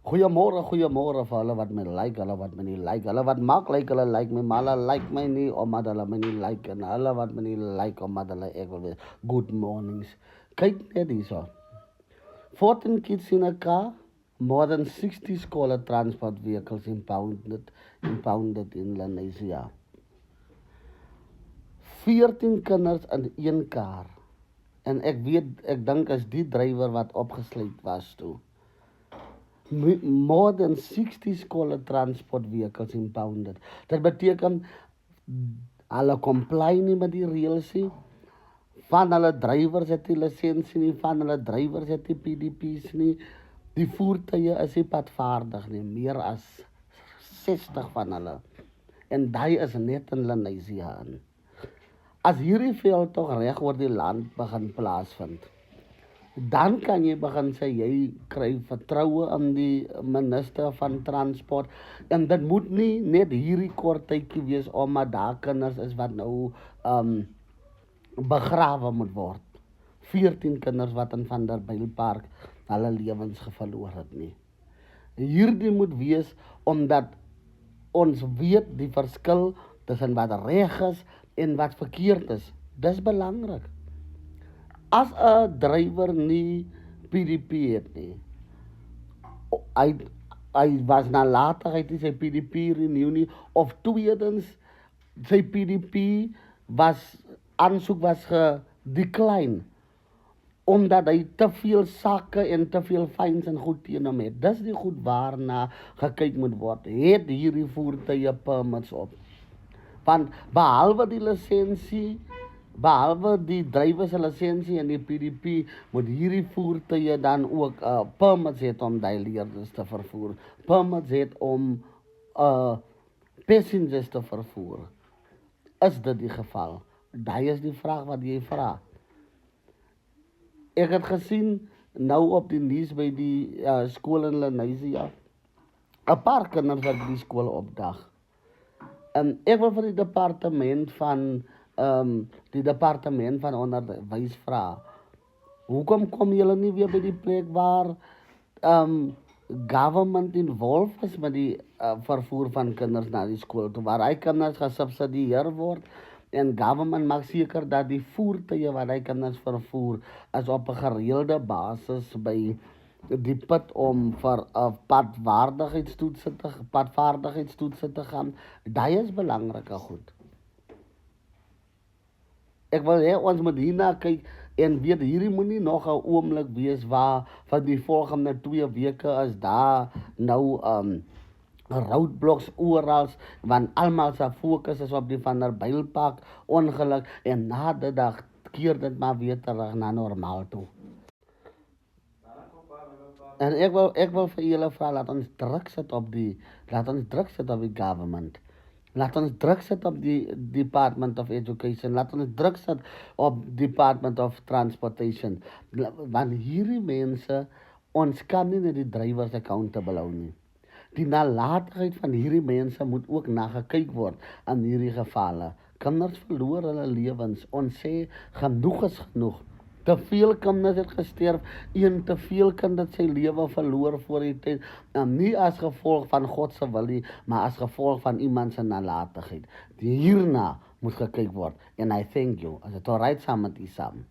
Goeiemôre, goeiemôre vir hulle wat my like, hulle wat my nie like, hulle wat maak like hulle like my, maar hulle like my nie omdat hulle my nie like en hulle wat my nie like omdat hulle ek wil wees. Good mornings. Kyk net hierso. 14 kids in a car, more than 60 scholar transport vehicles impounded in Lenasia. 14 kinders in een kar. En ek weet, ek dink as die drywer wat opgesluit was toe. More than 60 scholar transport vehicles impounded. Dat beteken hulle comply nie met die reëls nie. Van hulle drywers het die lisensie nie, van hulle drywers het die PDP's nie. Die voertuie is nie padvaardig nie, meer as 60 van hulle. En daai is net in Lenasia aan. As hierdie veld tog reg oor die land begin plaasvind, dan kan jy begin sê jy kry vertroue in die minister van transport en dit moet nie net hierdie kort tydjie wees omdat daar kinders is wat nou begrawe moet word. 14 kinders wat in Vanderbijlpark hulle lewens verloor het nie. Hierdie moet wees omdat ons weet die verskil tussen wat reg is en wat verkeerd is. Dis belangrik. As 'n drywer nie PDP het nie, hy was nalatigheid nie sy PDP renew nie, of tweedens sy PDP aansoek was gedecline, omdat hy te veel sakke en te veel fines en goed teen hom het. Dis die goed waarna gekyk moet word. Het hierdie voertuie permits op? Want behalwe die lisensie, behalwe die drywers se lisensie en die PDP, moet hierdie voertuie dan ook permits het om die leerders te vervoer. Permits het om passengers te vervoer. Is dit die geval? Daai is die vraag wat jy vra. Ek het gesien nou op die nuus by die skool in Lenasia, 'n paar kinders wat die skool opdag. En ek wil vir die departement van onderwys vra, hoekom kom julle nie weer by die plek waar government involved is met die vervoer van kinders na die skool toe, waar hy kinders gesubsidieer word en government maak seker dat die voertuie wat hy kinders vervoer is op 'n gereelde basis by die put om vir 'n padvaardigheidstoetse te gaan. Daai is belangrike goed. Ek wil hê ons moet hierna kyk en weet hierdie moenie nog 'n oomblik wees waar van die volgende 2 weke is daar nou roadblocks oral, want almal se fokus is op die Vanderbijlpark ongeluk en na die dag keer dit maar weer terug na normaal toe. En ek wil vir julle vra, laat ons druk sit op die government. Laat ons druk sit op die Department of Education. Laat ons druk sit op Department of Transportation. Want hierdie mense, ons kan nie net die drywers accountable hou nie. Die nalatigheid van hierdie mense moet ook nagekyk word in hierdie gevalle. Kinders verloor hulle lewens. Ons sê genoeg is genoeg. Te veel kinders het gesterf, te veel kind het sy lewe verloor voor die tyd, nie as gevolg van God se wil nie, maar as gevolg van iemand se nalatigheid. Hierna moet gekyk word, en I thank you, as het alright saam met u saam.